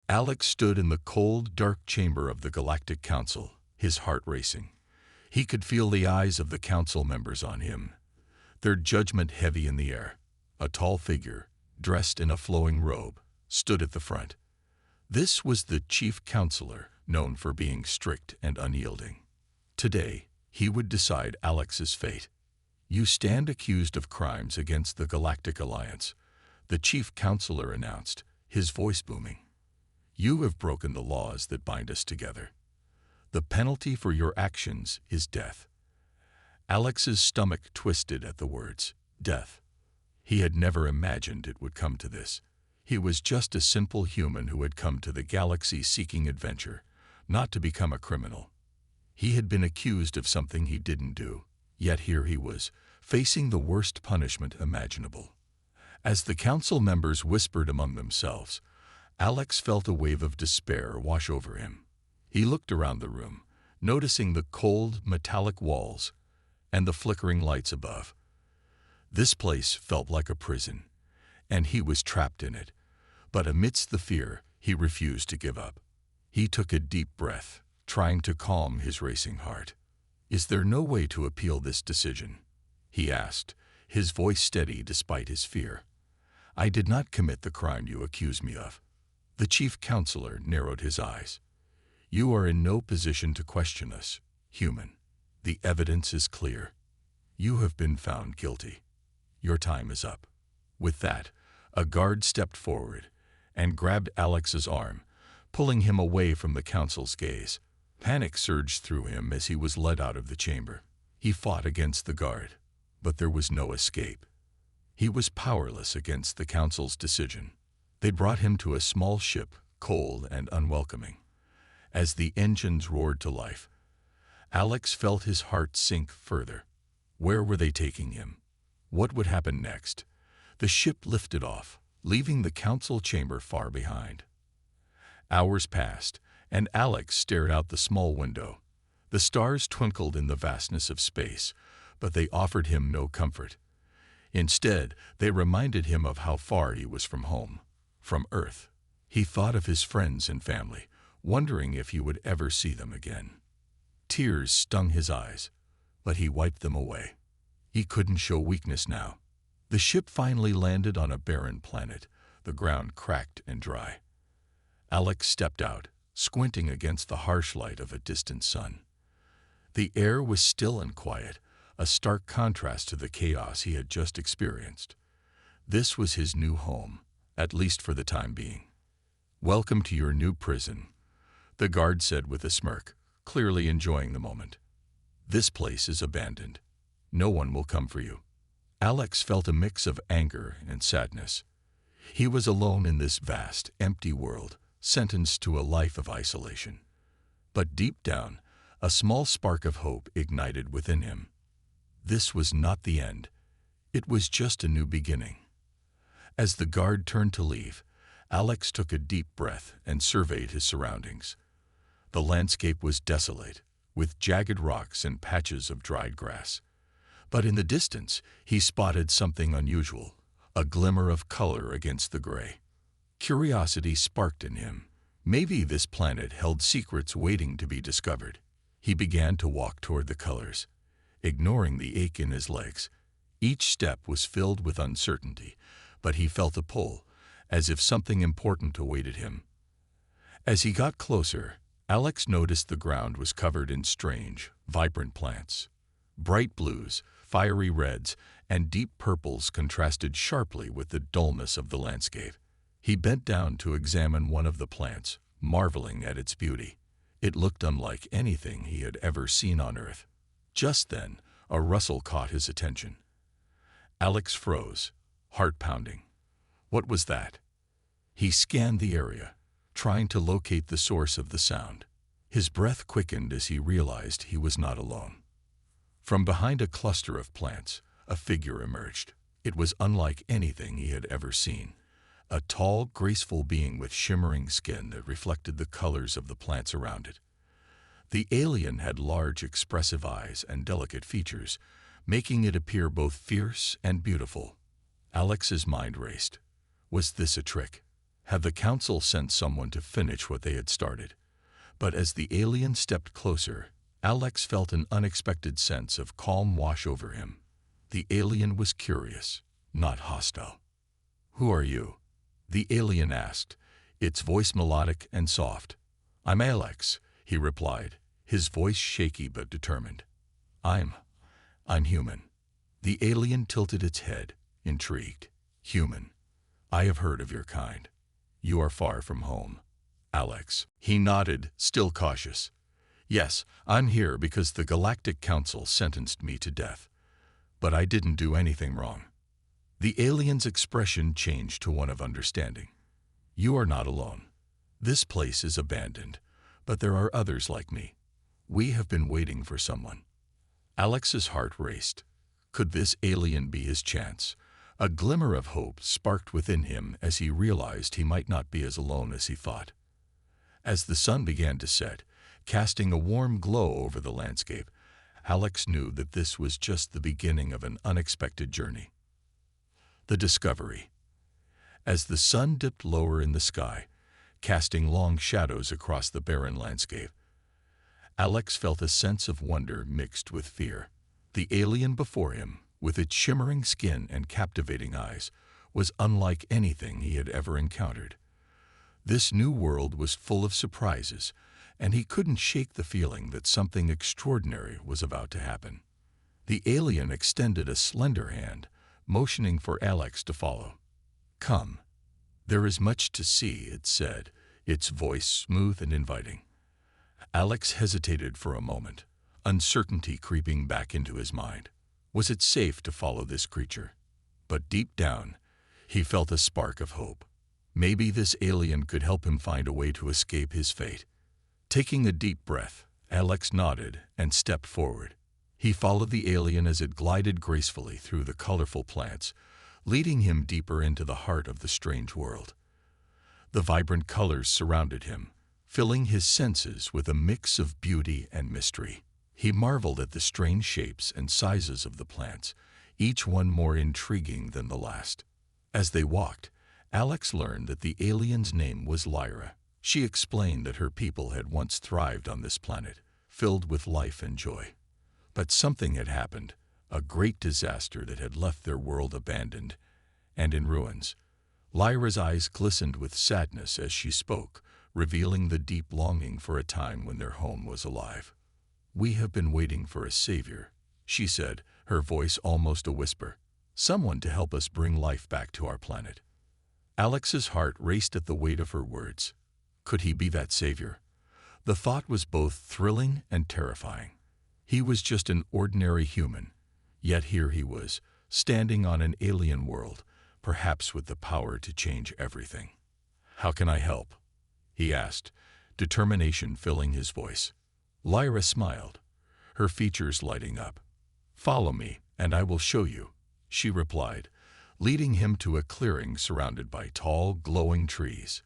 Alex stood in the cold, dark chamber of the Galactic Council, his heart racing. He could feel the eyes of the council members on him, their judgment heavy in the air. A tall figure, dressed in a flowing robe, stood at the front. This was the chief counselor, known for being strict and unyielding. Today, he would decide Alex's fate. "You stand accused of crimes against the Galactic Alliance," the chief counselor announced, his voice booming. "You have broken the laws that bind us together. The penalty for your actions is death." Alex's stomach twisted at the words, death. He had never imagined it would come to this. He was just a simple human who had come to the galaxy seeking adventure, not to become a criminal. He had been accused of something he didn't do, yet here he was, facing the worst punishment imaginable. As the council members whispered among themselves, Alex felt a wave of despair wash over him. He looked around the room, noticing the cold, metallic walls and the flickering lights above. This place felt like a prison, and he was trapped in it. But amidst the fear, he refused to give up. He took a deep breath, trying to calm his racing heart. "Is there no way to appeal this decision?" he asked, his voice steady despite his fear. "I did not commit the crime you accuse me of." The chief counselor narrowed his eyes. "You are in no position to question us, human. The evidence is clear. You have been found guilty. Your time is up." With that, a guard stepped forward and grabbed Alex's arm, pulling him away from the council's gaze. Panic surged through him as he was led out of the chamber. He fought against the guard, but there was no escape. He was powerless against the council's decision. They brought him to a small ship, cold and unwelcoming. As the engines roared to life, Alex felt his heart sink further. Where were they taking him? What would happen next? The ship lifted off, leaving the council chamber far behind. Hours passed, and Alex stared out the small window. The stars twinkled in the vastness of space, but they offered him no comfort. Instead, they reminded him of how far he was from home, from Earth. He thought of his friends and family, wondering if he would ever see them again. Tears stung his eyes, but he wiped them away. He couldn't show weakness now. The ship finally landed on a barren planet, the ground cracked and dry. Alex stepped out, squinting against the harsh light of a distant sun. The air was still and quiet, a stark contrast to the chaos he had just experienced. This was his new home, at least for the time being. "Welcome to your new prison," the guard said with a smirk, clearly enjoying the moment. "This place is abandoned. No one will come for you." Alex felt a mix of anger and sadness. He was alone in this vast, empty world, sentenced to a life of isolation. But deep down, a small spark of hope ignited within him. This was not the end. It was just a new beginning. As the guard turned to leave, Alex took a deep breath and surveyed his surroundings. The landscape was desolate, with jagged rocks and patches of dried grass. But in the distance, he spotted something unusual, a glimmer of color against the gray. Curiosity sparked in him. Maybe this planet held secrets waiting to be discovered. He began to walk toward the colors, ignoring the ache in his legs. Each step was filled with uncertainty, but he felt a pull, as if something important awaited him. As he got closer, Alex noticed the ground was covered in strange, vibrant plants. Bright blues, fiery reds, and deep purples contrasted sharply with the dullness of the landscape. He bent down to examine one of the plants, marveling at its beauty. It looked unlike anything he had ever seen on Earth. Just then, a rustle caught his attention. Alex froze, heart pounding. What was that? He scanned the area, trying to locate the source of the sound. His breath quickened as he realized he was not alone. From behind a cluster of plants, a figure emerged. It was unlike anything he had ever seen. A tall, graceful being with shimmering skin that reflected the colors of the plants around it. The alien had large, expressive eyes and delicate features, making it appear both fierce and beautiful. Alex's mind raced. Was this a trick? Have the council sent someone to finish what they had started? But as the alien stepped closer, Alex felt an unexpected sense of calm wash over him. The alien was curious, not hostile. "Who are you?" the alien asked, its voice melodic and soft. "I'm Alex," he replied, his voice shaky but determined. I'm human." The alien tilted its head, intrigued. "Human. I have heard of your kind. You are far from home." "Alex." He nodded, still cautious. "Yes, I'm here because the Galactic Council sentenced me to death. But I didn't do anything wrong." The alien's expression changed to one of understanding. "You are not alone. This place is abandoned, but there are others like me. We have been waiting for someone." Alex's heart raced. Could this alien be his chance? A glimmer of hope sparked within him as he realized he might not be as alone as he thought. As the sun began to set, casting a warm glow over the landscape, Alex knew that this was just the beginning of an unexpected journey. The discovery. As the sun dipped lower in the sky, casting long shadows across the barren landscape, Alex felt a sense of wonder mixed with fear. The alien before him, with its shimmering skin and captivating eyes, was unlike anything he had ever encountered. This new world was full of surprises, and he couldn't shake the feeling that something extraordinary was about to happen. The alien extended a slender hand, motioning for Alex to follow. "Come. There is much to see," it said, its voice smooth and inviting. Alex hesitated for a moment, uncertainty creeping back into his mind. Was it safe to follow this creature? But deep down, he felt a spark of hope. Maybe this alien could help him find a way to escape his fate. Taking a deep breath, Alex nodded and stepped forward. He followed the alien as it glided gracefully through the colorful plants, leading him deeper into the heart of the strange world. The vibrant colors surrounded him, filling his senses with a mix of beauty and mystery. He marveled at the strange shapes and sizes of the plants, each one more intriguing than the last. As they walked, Alex learned that the alien's name was Lyra. She explained that her people had once thrived on this planet, filled with life and joy. But something had happened, a great disaster that had left their world abandoned and in ruins. Lyra's eyes glistened with sadness as she spoke, revealing the deep longing for a time when their home was alive. "We have been waiting for a savior," she said, her voice almost a whisper. "Someone to help us bring life back to our planet." Alex's heart raced at the weight of her words. Could he be that savior? The thought was both thrilling and terrifying. He was just an ordinary human, yet here he was, standing on an alien world, perhaps with the power to change everything. "How can I help?" he asked, determination filling his voice. Lyra smiled, her features lighting up. "Follow me, and I will show you," she replied, leading him to a clearing surrounded by tall, glowing trees.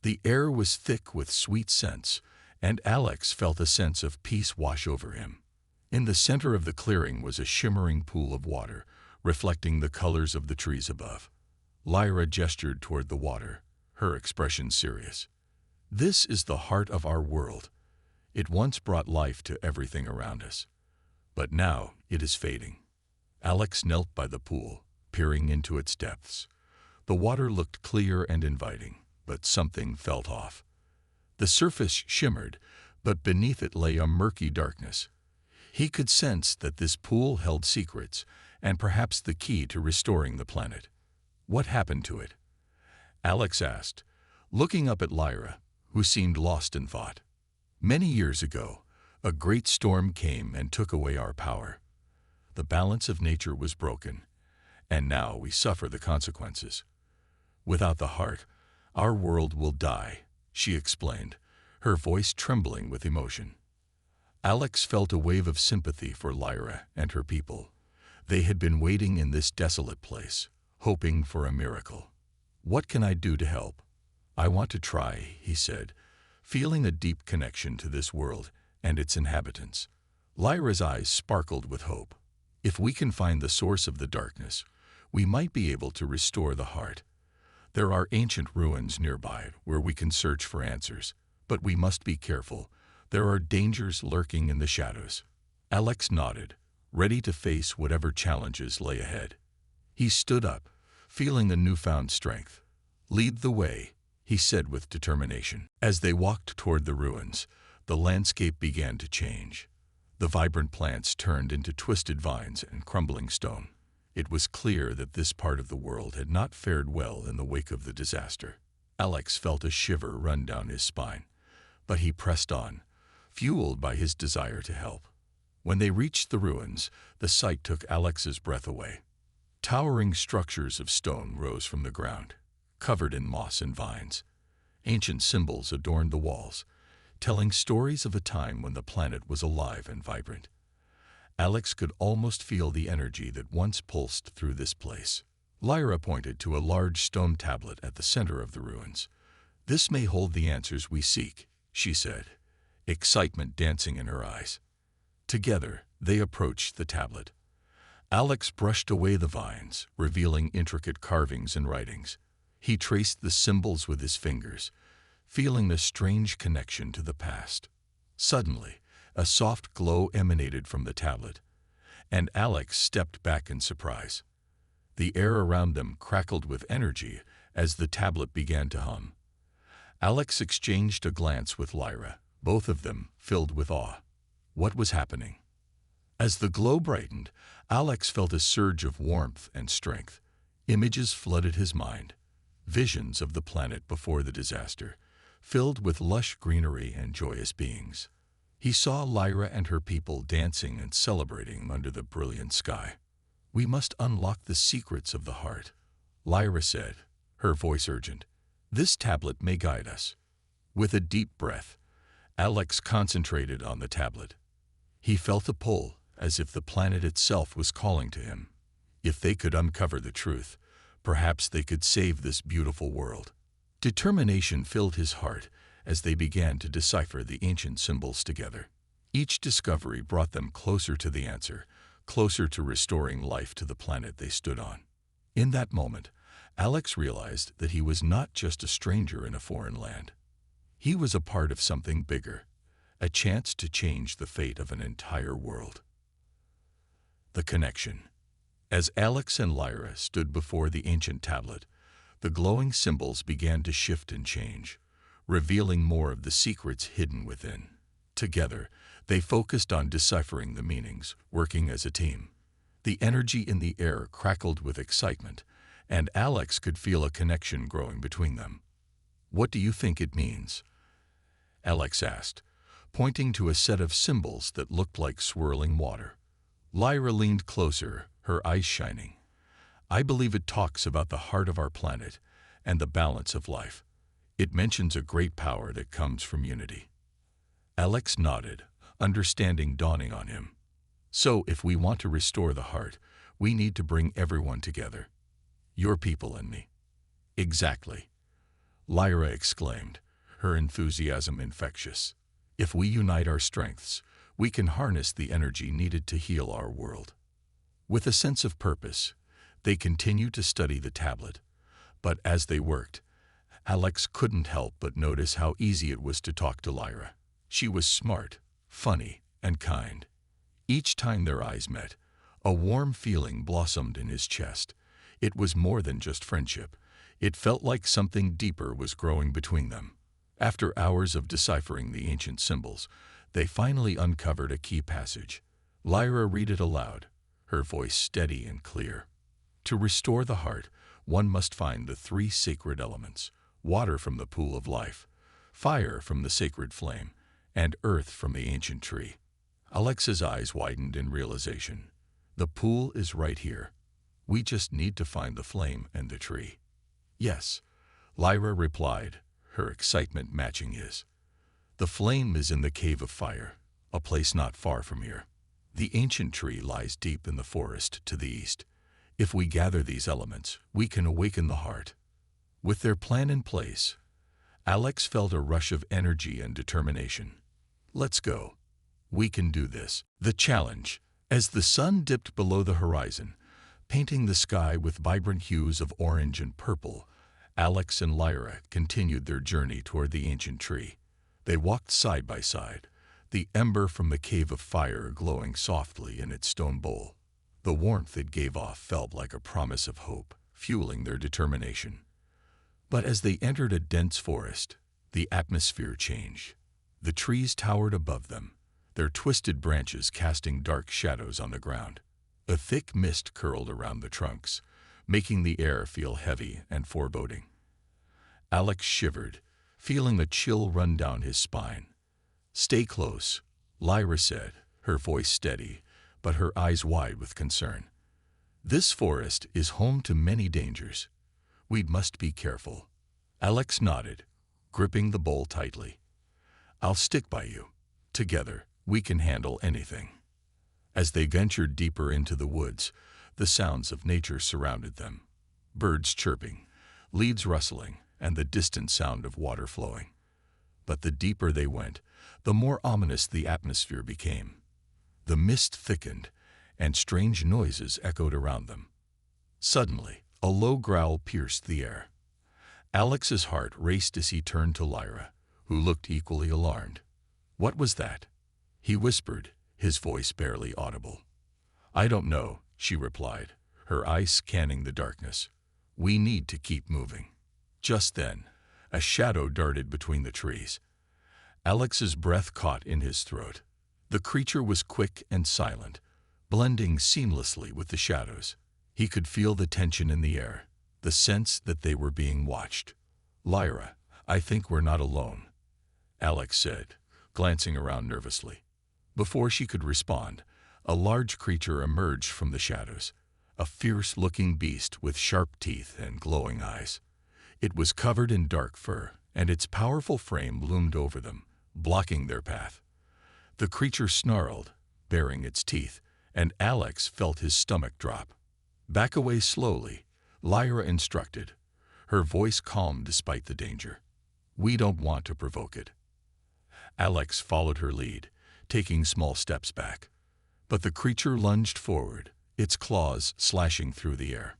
The air was thick with sweet scents, and Alex felt a sense of peace wash over him. In the center of the clearing was a shimmering pool of water, reflecting the colors of the trees above. Lyra gestured toward the water, her expression serious. "This is the heart of our world. It once brought life to everything around us, but now it is fading." Alex knelt by the pool, peering into its depths. The water looked clear and inviting, but something felt off. The surface shimmered, but beneath it lay a murky darkness. He could sense that this pool held secrets, and perhaps the key to restoring the planet. "What happened to it?" Alex asked, looking up at Lyra, who seemed lost in thought. "Many years ago, a great storm came and took away our power. The balance of nature was broken, and now we suffer the consequences. Without the heart, our world will die," she explained, her voice trembling with emotion. Alex felt a wave of sympathy for Lyra and her people. They had been waiting in this desolate place, hoping for a miracle. "What can I do to help?" "I want to try," he said, feeling a deep connection to this world and its inhabitants. Lyra's eyes sparkled with hope. "If we can find the source of the darkness, we might be able to restore the heart." There are ancient ruins nearby where we can search for answers, but we must be careful. There are dangers lurking in the shadows. Alex nodded, ready to face whatever challenges lay ahead. He stood up, feeling a newfound strength. "Lead the way," he said with determination. As they walked toward the ruins, the landscape began to change. The vibrant plants turned into twisted vines and crumbling stone. It was clear that this part of the world had not fared well in the wake of the disaster. Alex felt a shiver run down his spine, but he pressed on, fueled by his desire to help. When they reached the ruins, the sight took Alex's breath away. Towering structures of stone rose from the ground, covered in moss and vines. Ancient symbols adorned the walls, telling stories of a time when the planet was alive and vibrant. Alex could almost feel the energy that once pulsed through this place. Lyra pointed to a large stone tablet at the center of the ruins. "This may hold the answers we seek," she said, excitement dancing in her eyes. Together, they approached the tablet. Alex brushed away the vines, revealing intricate carvings and writings. He traced the symbols with his fingers, feeling a strange connection to the past. Suddenly, a soft glow emanated from the tablet, and Alex stepped back in surprise. The air around them crackled with energy as the tablet began to hum. Alex exchanged a glance with Lyra, both of them filled with awe. What was happening? As the glow brightened, Alex felt a surge of warmth and strength. Images flooded his mind, visions of the planet before the disaster, filled with lush greenery and joyous beings. He saw Lyra and her people dancing and celebrating under the brilliant sky. "We must unlock the secrets of the heart," Lyra said, her voice urgent. "This tablet may guide us." With a deep breath, Alex concentrated on the tablet. He felt a pull, as if the planet itself was calling to him. If they could uncover the truth, perhaps they could save this beautiful world. Determination filled his heart as they began to decipher the ancient symbols together. Each discovery brought them closer to the answer, closer to restoring life to the planet they stood on. In that moment, Alex realized that he was not just a stranger in a foreign land. He was a part of something bigger, a chance to change the fate of an entire world. The connection. As Alex and Lyra stood before the ancient tablet, the glowing symbols began to shift and change, revealing more of the secrets hidden within. Together, they focused on deciphering the meanings, working as a team. The energy in the air crackled with excitement, and Alex could feel a connection growing between them. "What do you think it means?" Alex asked, pointing to a set of symbols that looked like swirling water. Lyra leaned closer, her eyes shining. "I believe it talks about the heart of our planet and the balance of life. It mentions a great power that comes from unity." Alex nodded, understanding dawning on him. "So if we want to restore the heart, we need to bring everyone together. Your people and me." "Exactly," Lyra exclaimed, her enthusiasm infectious. "If we unite our strengths, we can harness the energy needed to heal our world." With a sense of purpose, they continued to study the tablet, but as they worked, Alex couldn't help but notice how easy it was to talk to Lyra. She was smart, funny, and kind. Each time their eyes met, a warm feeling blossomed in his chest. It was more than just friendship. It felt like something deeper was growing between them. After hours of deciphering the ancient symbols, they finally uncovered a key passage. Lyra read it aloud, her voice steady and clear. "To restore the heart, one must find the three sacred elements: water from the pool of life, fire from the sacred flame, and earth from the ancient tree." Alex's eyes widened in realization. The pool is right here. We just need to find the flame and the tree. "Yes," Lyra replied, her excitement matching his. "The flame is in the Cave of Fire, a place not far from here. The ancient tree lies deep in the forest to the east. If we gather these elements, we can awaken the heart." With their plan in place, Alex felt a rush of energy and determination. "Let's go. We can do this." The challenge. As the sun dipped below the horizon, painting the sky with vibrant hues of orange and purple, Alex and Lyra continued their journey toward the ancient tree. They walked side by side, the ember from the cave of fire glowing softly in its stone bowl. The warmth it gave off felt like a promise of hope, fueling their determination. But as they entered a dense forest, the atmosphere changed. The trees towered above them, their twisted branches casting dark shadows on the ground. A thick mist curled around the trunks, making the air feel heavy and foreboding. Alex shivered, feeling a chill run down his spine. "Stay close," Lyra said, her voice steady, but her eyes wide with concern. "This forest is home to many dangers. We must be careful." Alex nodded, gripping the bowl tightly. "I'll stick by you. Together, we can handle anything." As they ventured deeper into the woods, the sounds of nature surrounded them. Birds chirping, leaves rustling, and the distant sound of water flowing. But the deeper they went, the more ominous the atmosphere became. The mist thickened, and strange noises echoed around them. Suddenly, a low growl pierced the air. Alex's heart raced as he turned to Lyra, who looked equally alarmed. "What was that?" he whispered, his voice barely audible. "I don't know," she replied, her eyes scanning the darkness. "We need to keep moving." Just then, a shadow darted between the trees. Alex's breath caught in his throat. The creature was quick and silent, blending seamlessly with the shadows. He could feel the tension in the air, the sense that they were being watched. "Lyra, I think we're not alone," Alex said, glancing around nervously. Before she could respond, a large creature emerged from the shadows, a fierce-looking beast with sharp teeth and glowing eyes. It was covered in dark fur, and its powerful frame loomed over them, blocking their path. The creature snarled, baring its teeth, and Alex felt his stomach drop. "Back away slowly," Lyra instructed, her voice calm despite the danger. "We don't want to provoke it." Alex followed her lead, taking small steps back. But the creature lunged forward, its claws slashing through the air.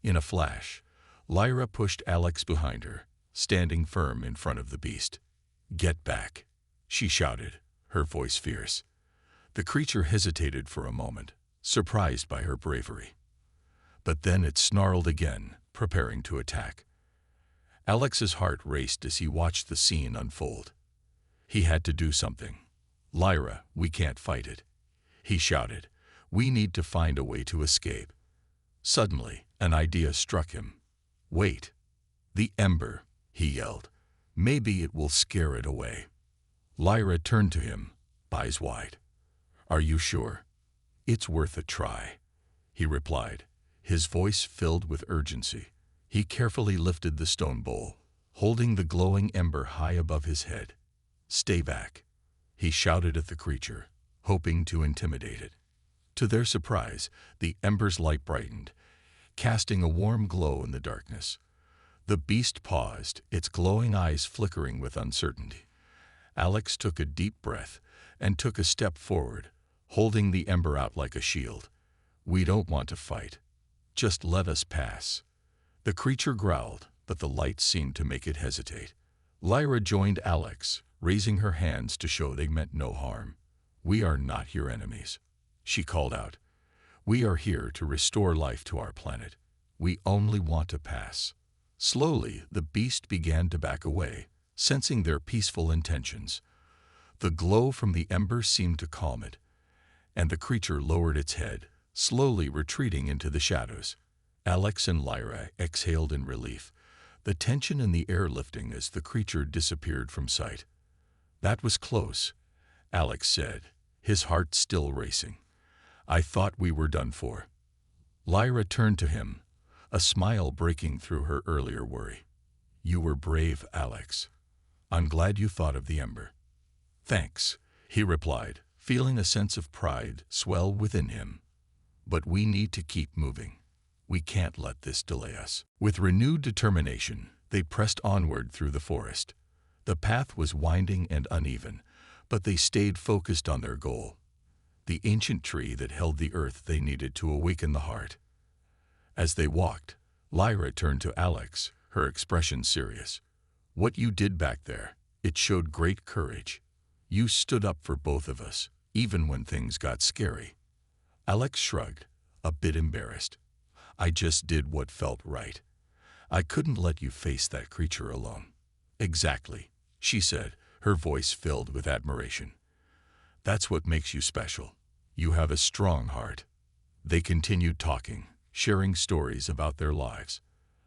In a flash, Lyra pushed Alex behind her, standing firm in front of the beast. "Get back," she shouted, her voice fierce. The creature hesitated for a moment, surprised by her bravery. But then it snarled again, preparing to attack. Alex's heart raced as he watched the scene unfold. He had to do something. "Lyra, we can't fight it," he shouted. "We need to find a way to escape." Suddenly, an idea struck him. "Wait. The ember," he yelled. "Maybe it will scare it away." Lyra turned to him, eyes wide. "Are you sure?" "It's worth a try," he replied, his voice filled with urgency. He carefully lifted the stone bowl, holding the glowing ember high above his head. "Stay back," he shouted at the creature, hoping to intimidate it. To their surprise, the ember's light brightened, casting a warm glow in the darkness. The beast paused, its glowing eyes flickering with uncertainty. Alex took a deep breath and took a step forward, holding the ember out like a shield. "We don't want to fight. Just let us pass." The creature growled, but the light seemed to make it hesitate. Lyra joined Alex, raising her hands to show they meant no harm. "We are not your enemies," she called out. "We are here to restore life to our planet. We only want to pass." Slowly, the beast began to back away, sensing their peaceful intentions. The glow from the ember seemed to calm it, and the creature lowered its head, slowly retreating into the shadows. Alex and Lyra exhaled in relief, the tension in the air lifting as the creature disappeared from sight. "That was close," Alex said, his heart still racing. "I thought we were done for." Lyra turned to him, a smile breaking through her earlier worry. "You were brave, Alex. I'm glad you thought of the ember." "Thanks," he replied, feeling a sense of pride swell within him. "But we need to keep moving. We can't let this delay us." With renewed determination, they pressed onward through the forest. The path was winding and uneven, but they stayed focused on their goal, the ancient tree that held the earth they needed to awaken the heart. As they walked, Lyra turned to Alex, her expression serious. "What you did back there, it showed great courage. You stood up for both of us, even when things got scary." Alex shrugged, a bit embarrassed. "I just did what felt right. I couldn't let you face that creature alone." "Exactly," she said, her voice filled with admiration. "That's what makes you special. You have a strong heart." They continued talking, sharing stories about their lives.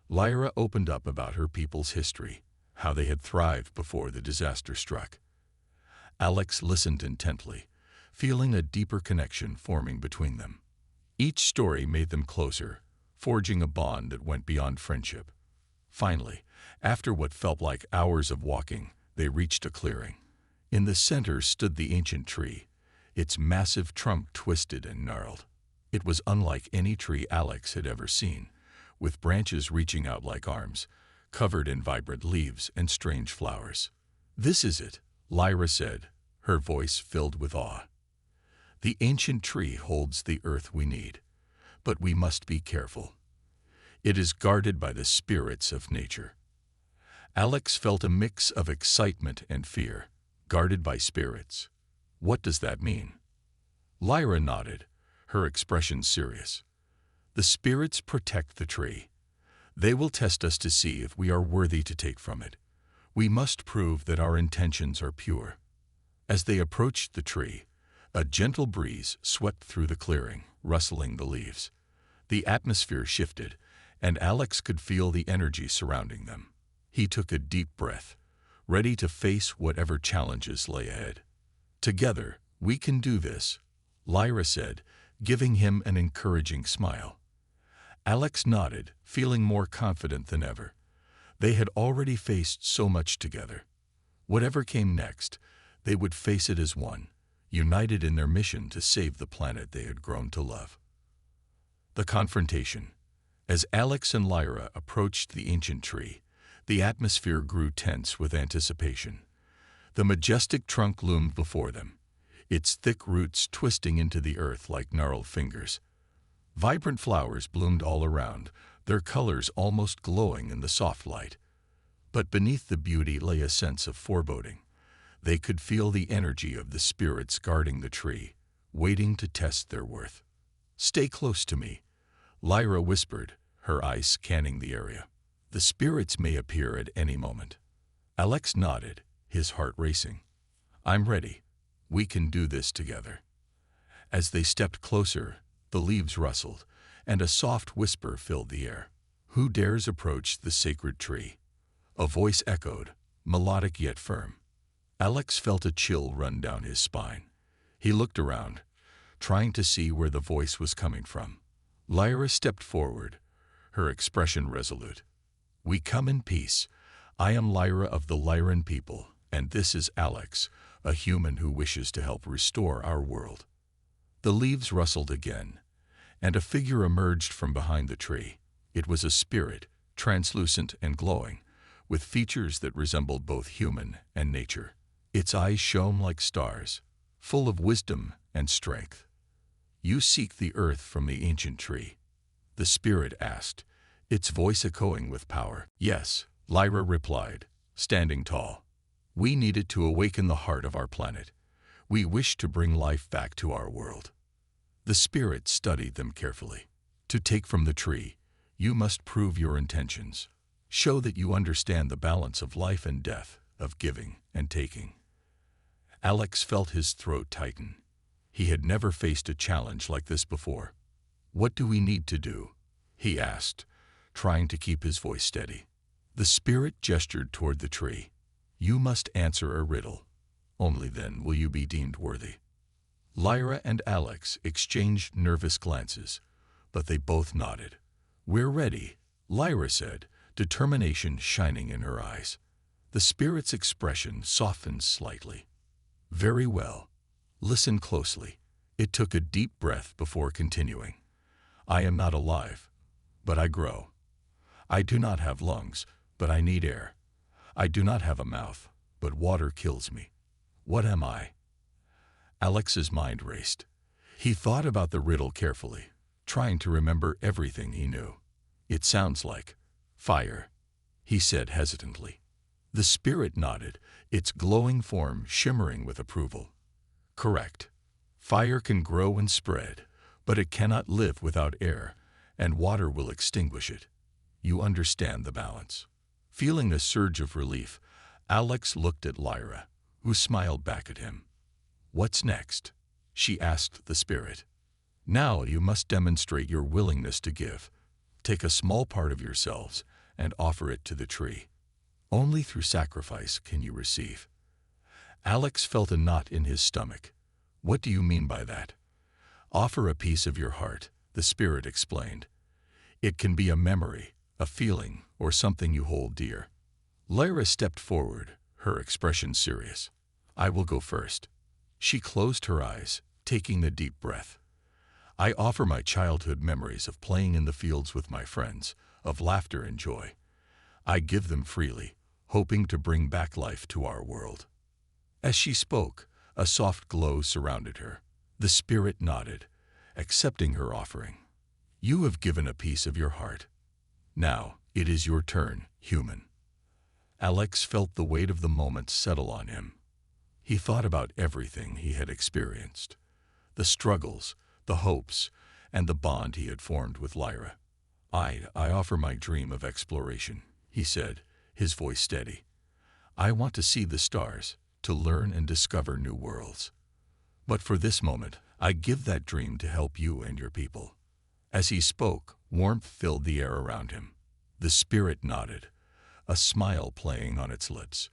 Lyra opened up about her people's history, how they had thrived before the disaster struck. Alex listened intently, feeling a deeper connection forming between them. Each story made them closer, forging a bond that went beyond friendship. Finally, after what felt like hours of walking, they reached a clearing. In the center stood the ancient tree, its massive trunk twisted and gnarled. It was unlike any tree Alex had ever seen, with branches reaching out like arms, covered in vibrant leaves and strange flowers. "This is it," Lyra said, her voice filled with awe. "The ancient tree holds the earth we need, but we must be careful. It is guarded by the spirits of nature." Alex felt a mix of excitement and fear. Guarded by spirits. What does that mean? Lyra nodded, her expression serious. "The spirits protect the tree. They will test us to see if we are worthy to take from it. We must prove that our intentions are pure." As they approached the tree, a gentle breeze swept through the clearing, rustling the leaves. The atmosphere shifted, and Alex could feel the energy surrounding them. He took a deep breath, ready to face whatever challenges lay ahead. "Together, we can do this," Lyra said, giving him an encouraging smile. Alex nodded, feeling more confident than ever. They had already faced so much together. Whatever came next, they would face it as one, united in their mission to save the planet they had grown to love. The confrontation. As Alex and Lyra approached the ancient tree, the atmosphere grew tense with anticipation. The majestic trunk loomed before them, its thick roots twisting into the earth like gnarled fingers. Vibrant flowers bloomed all around, their colors almost glowing in the soft light. But beneath the beauty lay a sense of foreboding. They could feel the energy of the spirits guarding the tree, waiting to test their worth. "Stay close to me," Lyra whispered, her eyes scanning the area. "The spirits may appear at any moment." Alex nodded, his heart racing. "I'm ready. We can do this together." As they stepped closer, the leaves rustled, and a soft whisper filled the air. "Who dares approach the sacred tree?" A voice echoed, melodic yet firm. Alex felt a chill run down his spine. He looked around, trying to see where the voice was coming from. Lyra stepped forward, her expression resolute. "We come in peace. I am Lyra of the Lyran people, and this is Alex, a human who wishes to help restore our world." The leaves rustled again, and a figure emerged from behind the tree. It was a spirit, translucent and glowing, with features that resembled both human and nature. Its eyes shone like stars, full of wisdom and strength. "You seek the earth from the ancient tree?" the spirit asked, its voice echoing with power. "Yes," Lyra replied, standing tall. "We need it to awaken the heart of our planet. We wish to bring life back to our world." The spirit studied them carefully. "To take from the tree, you must prove your intentions. Show that you understand the balance of life and death, of giving and taking." Alex felt his throat tighten. He had never faced a challenge like this before. "What do we need to do?" he asked, trying to keep his voice steady. The spirit gestured toward the tree. "You must answer a riddle. Only then will you be deemed worthy." Lyra and Alex exchanged nervous glances, but they both nodded. "We're ready," Lyra said, determination shining in her eyes. The spirit's expression softened slightly. "Very well. Listen closely." It took a deep breath before continuing. "I am not alive, but I grow. I do not have lungs, but I need air. I do not have a mouth, but water kills me. What am I?" Alex's mind raced. He thought about the riddle carefully, trying to remember everything he knew. "It sounds like fire," he said hesitantly. The spirit nodded, its glowing form shimmering with approval. Correct. Fire can grow and spread, but it cannot live without air, and water will extinguish it. You understand the balance. Feeling a surge of relief, Alex looked at Lyra, who smiled back at him. What's next? She asked the spirit. Now you must demonstrate your willingness to give. Take a small part of yourselves and offer it to the tree. Only through sacrifice can you receive. Alex felt a knot in his stomach. What do you mean by that? Offer a piece of your heart, the spirit explained. It can be a memory, a feeling, or something you hold dear. Lyra stepped forward, her expression serious. I will go first. She closed her eyes, taking a deep breath. I offer my childhood memories of playing in the fields with my friends, of laughter and joy. I give them freely, hoping to bring back life to our world. As she spoke, a soft glow surrounded her. The spirit nodded, accepting her offering. You have given a piece of your heart. Now, it is your turn, human. Alex felt the weight of the moment settle on him. He thought about everything he had experienced, the struggles, the hopes, and the bond he had formed with Lyra. I offer my dream of exploration, he said, his voice steady. I want to see the stars, to learn and discover new worlds. But for this moment, I give that dream to help you and your people. As he spoke, warmth filled the air around him. The spirit nodded, a smile playing on its lips.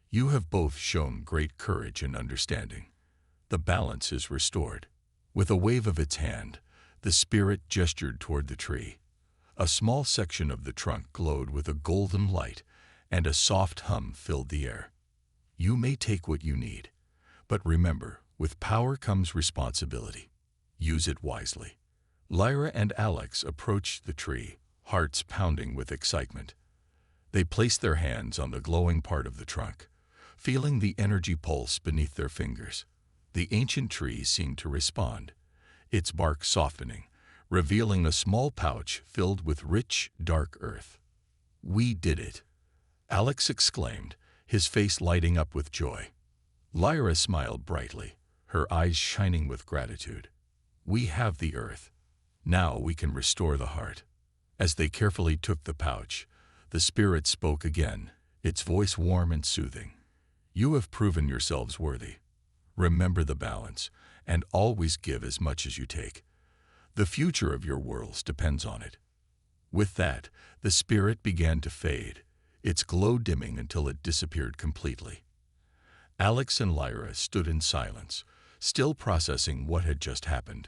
You have both shown great courage and understanding. The balance is restored. With a wave of its hand, the spirit gestured toward the tree. A small section of the trunk glowed with a golden light, and a soft hum filled the air. You may take what you need, but remember, with power comes responsibility. Use it wisely. Lyra and Alex approached the tree, hearts pounding with excitement. They placed their hands on the glowing part of the trunk, feeling the energy pulse beneath their fingers. The ancient tree seemed to respond, its bark softening, revealing a small pouch filled with rich, dark earth. We did it, Alex exclaimed, his face lighting up with joy. Lyra smiled brightly, her eyes shining with gratitude. We have the earth. Now we can restore the heart. As they carefully took the pouch, the spirit spoke again, its voice warm and soothing. You have proven yourselves worthy. Remember the balance, and always give as much as you take. The future of your worlds depends on it. With that, the spirit began to fade, its glow dimming until it disappeared completely. Alex and Lyra stood in silence, still processing what had just happened.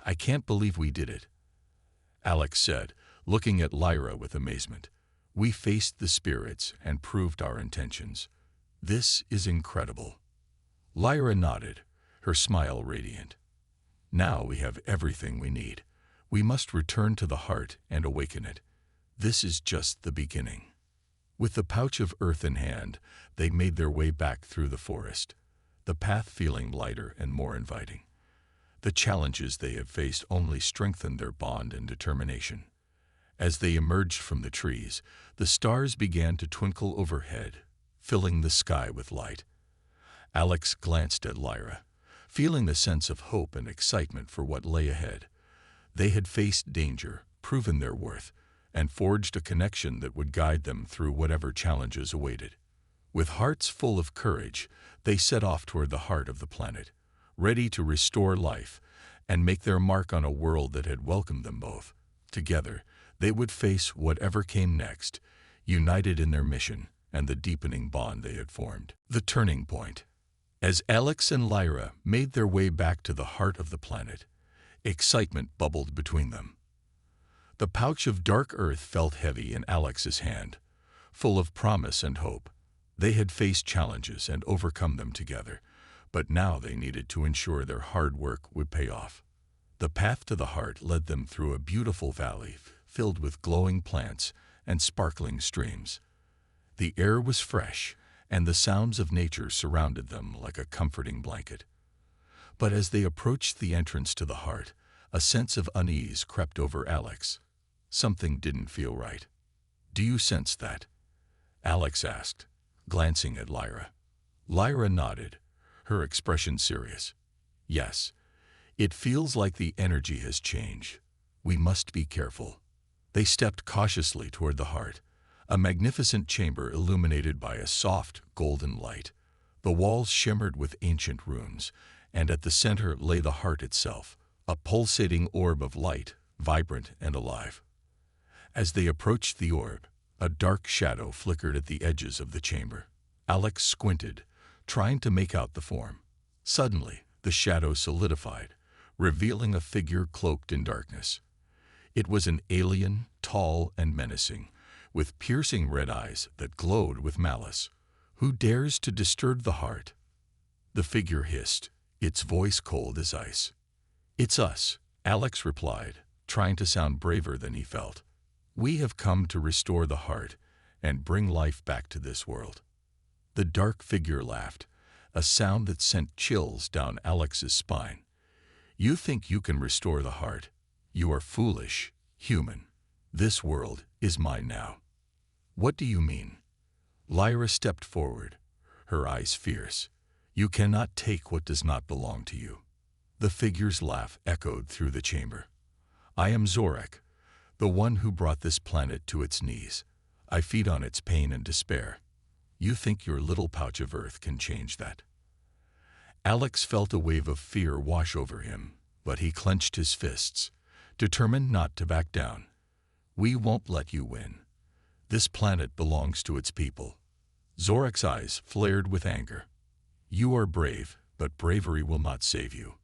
I can't believe we did it, Alex said, looking at Lyra with amazement. We faced the spirits and proved our intentions. This is incredible. Lyra nodded, her smile radiant. Now we have everything we need. We must return to the heart and awaken it. This is just the beginning. With the pouch of earth in hand, they made their way back through the forest, the path feeling lighter and more inviting. The challenges they had faced only strengthened their bond and determination. As they emerged from the trees, the stars began to twinkle overhead, filling the sky with light. Alex glanced at Lyra, feeling the sense of hope and excitement for what lay ahead. They had faced danger, proven their worth, and forged a connection that would guide them through whatever challenges awaited. With hearts full of courage, they set off toward the heart of the planet, ready to restore life and make their mark on a world that had welcomed them both. Together, they would face whatever came next, united in their mission and the deepening bond they had formed. The turning point. As Alex and Lyra made their way back to the heart of the planet, excitement bubbled between them. The pouch of dark earth felt heavy in Alex's hand, full of promise and hope. They had faced challenges and overcome them together, but now they needed to ensure their hard work would pay off. The path to the heart led them through a beautiful valley filled with glowing plants and sparkling streams. The air was fresh, and the sounds of nature surrounded them like a comforting blanket. But as they approached the entrance to the heart, a sense of unease crept over Alex. Something didn't feel right. Do you sense that? Alex asked, glancing at Lyra. Lyra nodded, her expression serious. Yes, it feels like the energy has changed. We must be careful. They stepped cautiously toward the heart, a magnificent chamber illuminated by a soft, golden light. The walls shimmered with ancient runes, and at the center lay the heart itself, a pulsating orb of light, vibrant and alive. As they approached the orb, a dark shadow flickered at the edges of the chamber. Alex squinted, trying to make out the form. Suddenly, the shadow solidified, revealing a figure cloaked in darkness. It was an alien, tall and menacing, with piercing red eyes that glowed with malice. Who dares to disturb the heart? The figure hissed, its voice cold as ice. It's us, Alex replied, trying to sound braver than he felt. We have come to restore the heart and bring life back to this world. The dark figure laughed, a sound that sent chills down Alex's spine. You think you can restore the heart? You are foolish, human. This world is mine now. What do you mean? Lyra stepped forward, her eyes fierce. You cannot take what does not belong to you. The figure's laugh echoed through the chamber. I am Zorak, the one who brought this planet to its knees. I feed on its pain and despair. You think your little pouch of earth can change that? Alex felt a wave of fear wash over him, but he clenched his fists, determined not to back down. We won't let you win. This planet belongs to its people. Zorak's eyes flared with anger. You are brave, but bravery will not save you.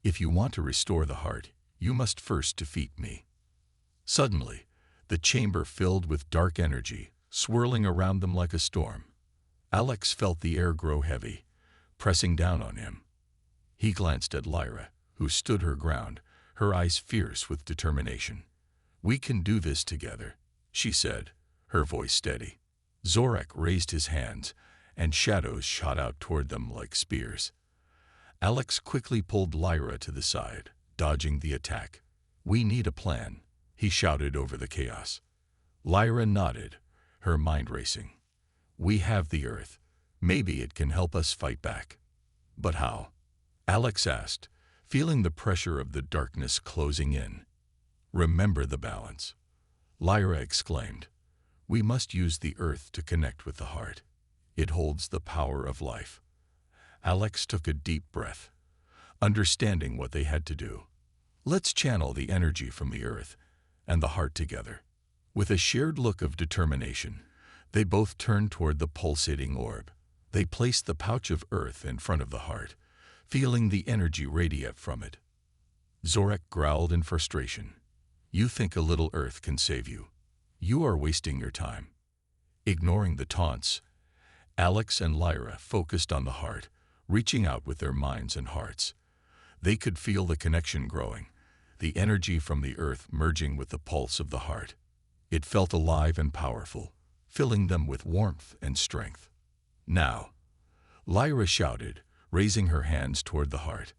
If you want to restore the heart, you must first defeat me. Suddenly, the chamber filled with dark energy, swirling around them like a storm. Alex felt the air grow heavy, pressing down on him. He glanced at Lyra, who stood her ground, her eyes fierce with determination. We can do this together, she said, her voice steady. Zorak raised his hands, and shadows shot out toward them like spears. Alex quickly pulled Lyra to the side, dodging the attack. We need a plan, he shouted over the chaos. Lyra nodded, her mind racing. We have the earth. Maybe it can help us fight back. But how? Alex asked, feeling the pressure of the darkness closing in. Remember the balance. Lyra exclaimed. We must use the earth to connect with the heart. It holds the power of life. Alex took a deep breath, understanding what they had to do. Let's channel the energy from the earth and the heart together. With a shared look of determination, they both turned toward the pulsating orb. They placed the pouch of earth in front of the heart, feeling the energy radiate from it. Zorak growled in frustration. You think a little earth can save you? You are wasting your time. Ignoring the taunts, Alex and Lyra focused on the heart, reaching out with their minds and hearts. They could feel the connection growing, the energy from the earth merging with the pulse of the heart. It felt alive and powerful, filling them with warmth and strength. Now, Lyra shouted, raising her hands toward the heart.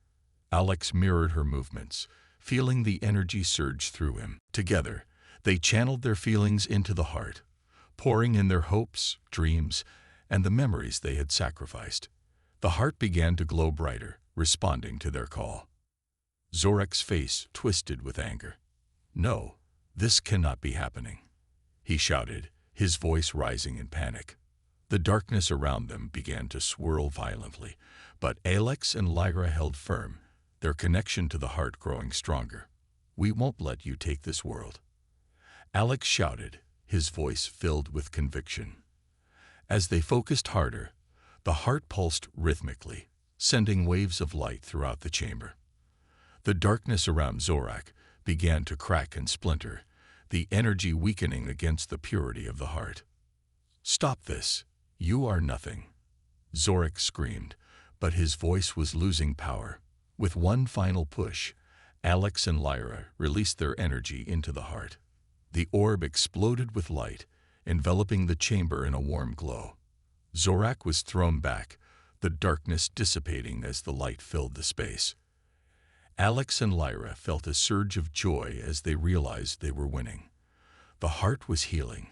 Alex mirrored her movements, feeling the energy surge through him. Together, they channeled their feelings into the heart, pouring in their hopes, dreams, and the memories they had sacrificed. The heart began to glow brighter, responding to their call. Zorak's face twisted with anger. No, this cannot be happening, he shouted, his voice rising in panic. The darkness around them began to swirl violently, but Alex and Lyra held firm, their connection to the heart growing stronger. We won't let you take this world. Alex shouted, his voice filled with conviction. As they focused harder, the heart pulsed rhythmically, sending waves of light throughout the chamber. The darkness around Zorak began to crack and splinter, the energy weakening against the purity of the heart. Stop this. You are nothing, Zorak screamed, but his voice was losing power. With one final push, Alex and Lyra released their energy into the heart. The orb exploded with light, enveloping the chamber in a warm glow. Zorak was thrown back, the darkness dissipating as the light filled the space. Alex and Lyra felt a surge of joy as they realized they were winning. The heart was healing,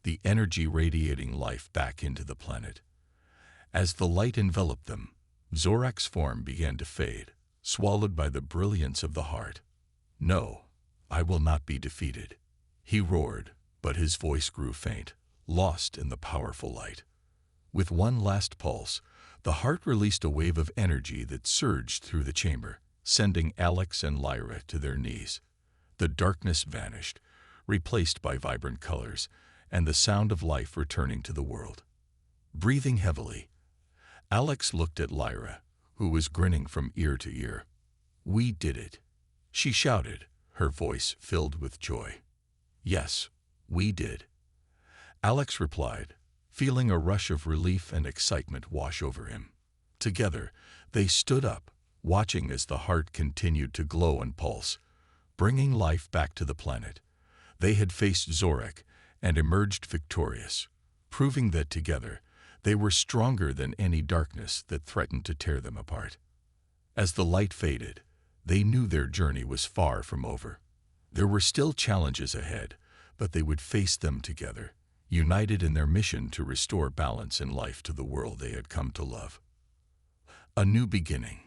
the energy radiating life back into the planet. As the light enveloped them, Zorak's form began to fade, swallowed by the brilliance of the heart. "No, I will not be defeated," he roared, but his voice grew faint, lost in the powerful light. With one last pulse, the heart released a wave of energy that surged through the chamber, sending Alex and Lyra to their knees. The darkness vanished, replaced by vibrant colors, and the sound of life returning to the world. Breathing heavily, Alex looked at Lyra, who was grinning from ear to ear. "We did it," she shouted, her voice filled with joy. "Yes, we did," Alex replied, feeling a rush of relief and excitement wash over him. Together, they stood up, watching as the heart continued to glow and pulse, bringing life back to the planet. They had faced Zorak and emerged victorious, proving that together they were stronger than any darkness that threatened to tear them apart. As the light faded, they knew their journey was far from over. There were still challenges ahead, but they would face them together, united in their mission to restore balance and life to the world they had come to love. A new beginning.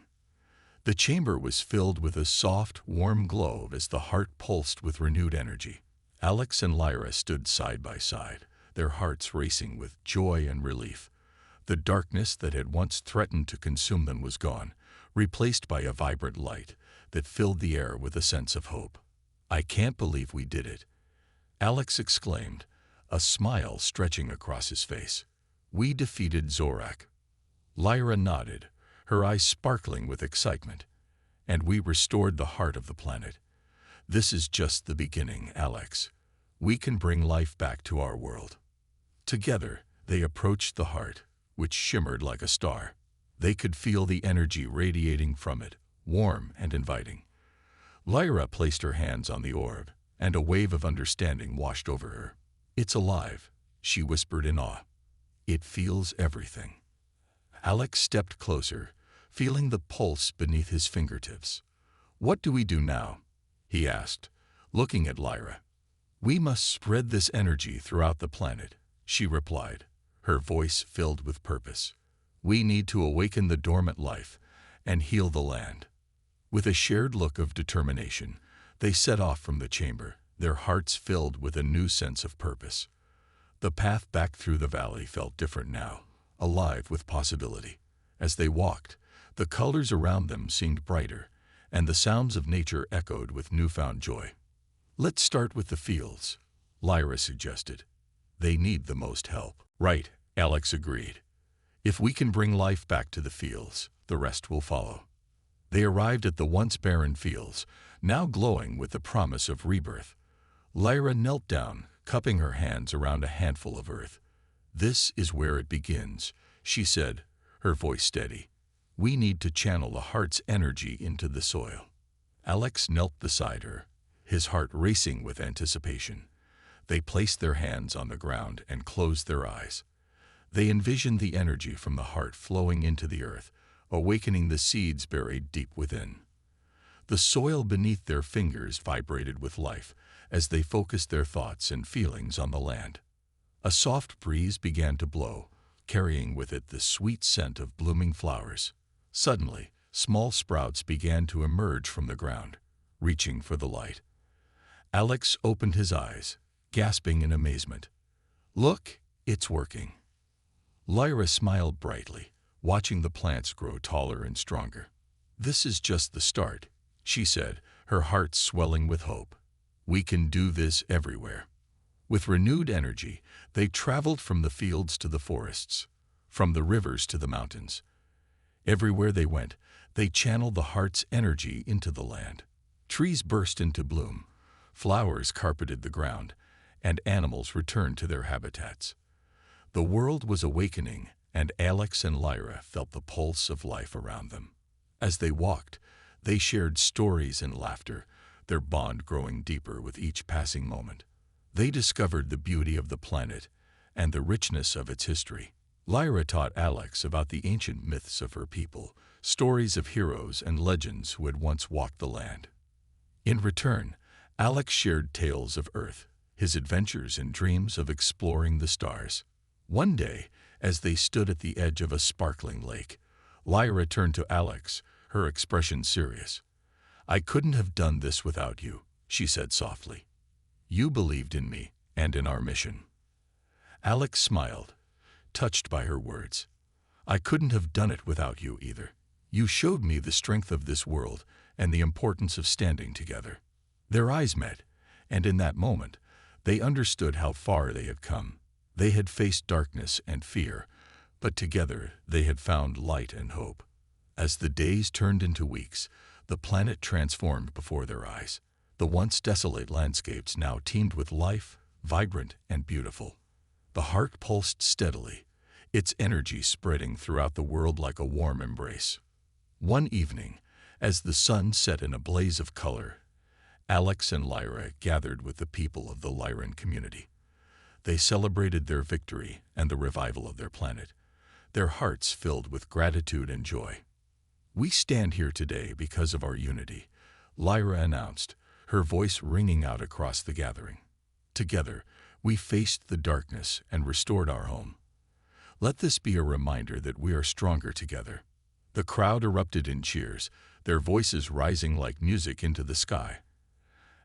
The chamber was filled with a soft, warm glow as the heart pulsed with renewed energy. Alex and Lyra stood side by side, their hearts racing with joy and relief. The darkness that had once threatened to consume them was gone, replaced by a vibrant light that filled the air with a sense of hope. "I can't believe we did it," Alex exclaimed, a smile stretching across his face. "We defeated Zorak." Lyra nodded, her eyes sparkling with excitement. "And we restored the heart of the planet. This is just the beginning, Alex. We can bring life back to our world." Together, they approached the heart, which shimmered like a star. They could feel the energy radiating from it, warm and inviting. Lyra placed her hands on the orb, and a wave of understanding washed over her. "It's alive," she whispered in awe. "It feels everything." Alex stepped closer, feeling the pulse beneath his fingertips. "What do we do now?" he asked, looking at Lyra. "We must spread this energy throughout the planet," she replied, her voice filled with purpose. "We need to awaken the dormant life and heal the land." With a shared look of determination, they set off from the chamber, their hearts filled with a new sense of purpose. The path back through the valley felt different now, alive with possibility. As they walked, the colors around them seemed brighter, and the sounds of nature echoed with newfound joy. "Let's start with the fields," Lyra suggested. "They need the most help." "Right," Alex agreed. "If we can bring life back to the fields, the rest will follow." They arrived at the once barren fields, now glowing with the promise of rebirth. Lyra knelt down, cupping her hands around a handful of earth. "This is where it begins," she said, her voice steady. "We need to channel the heart's energy into the soil." Alex knelt beside her, his heart racing with anticipation. They placed their hands on the ground and closed their eyes. They envisioned the energy from the heart flowing into the earth, awakening the seeds buried deep within. The soil beneath their fingers vibrated with life as they focused their thoughts and feelings on the land. A soft breeze began to blow, carrying with it the sweet scent of blooming flowers. Suddenly, small sprouts began to emerge from the ground, reaching for the light. Alex opened his eyes, gasping in amazement. "Look, it's working." Lyra smiled brightly, watching the plants grow taller and stronger. "This is just the start," she said, her heart swelling with hope. "We can do this everywhere." With renewed energy, they traveled from the fields to the forests, from the rivers to the mountains. Everywhere they went, they channeled the heart's energy into the land. Trees burst into bloom, flowers carpeted the ground, and animals returned to their habitats. The world was awakening, and Alex and Lyra felt the pulse of life around them. As they walked, they shared stories and laughter, their bond growing deeper with each passing moment. They discovered the beauty of the planet and the richness of its history. Lyra taught Alex about the ancient myths of her people, stories of heroes and legends who had once walked the land. In return, Alex shared tales of Earth, his adventures and dreams of exploring the stars. One day, as they stood at the edge of a sparkling lake, Lyra turned to Alex, her expression serious. "I couldn't have done this without you," she said softly. "You believed in me and in our mission." Alex smiled, touched by her words. "I couldn't have done it without you either. You showed me the strength of this world and the importance of standing together." Their eyes met, and in that moment, they understood how far they had come. They had faced darkness and fear, but together they had found light and hope. As the days turned into weeks, the planet transformed before their eyes. The once desolate landscapes now teemed with life, vibrant and beautiful. The heart pulsed steadily, its energy spreading throughout the world like a warm embrace. One evening, as the sun set in a blaze of color, Alex and Lyra gathered with the people of the Lyran community. They celebrated their victory and the revival of their planet, their hearts filled with gratitude and joy. "We stand here today because of our unity," Lyra announced, her voice ringing out across the gathering. "Together, we faced the darkness and restored our home. Let this be a reminder that we are stronger together." The crowd erupted in cheers, their voices rising like music into the sky.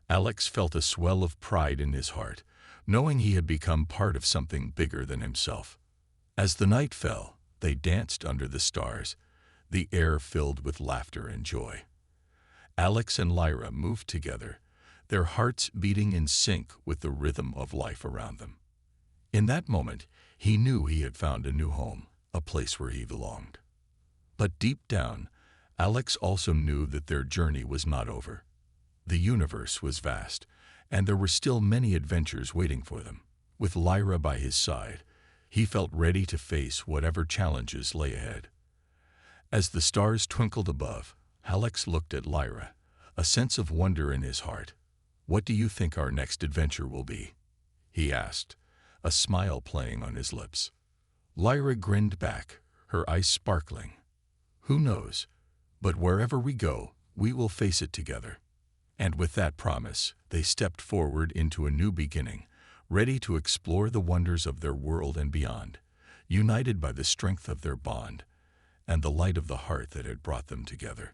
Alex felt a swell of pride in his heart, knowing he had become part of something bigger than himself. As the night fell, they danced under the stars, the air filled with laughter and joy. Alex and Lyra moved together, their hearts beating in sync with the rhythm of life around them. In that moment, he knew he had found a new home, a place where he belonged. But deep down, Alex also knew that their journey was not over. The universe was vast, and there were still many adventures waiting for them. With Lyra by his side, he felt ready to face whatever challenges lay ahead. As the stars twinkled above, Alex looked at Lyra, a sense of wonder in his heart. "What do you think our next adventure will be?" he asked, a smile playing on his lips. Lyra grinned back, her eyes sparkling. "Who knows? But wherever we go, we will face it together." And with that promise, they stepped forward into a new beginning, ready to explore the wonders of their world and beyond, united by the strength of their bond and the light of the heart that had brought them together.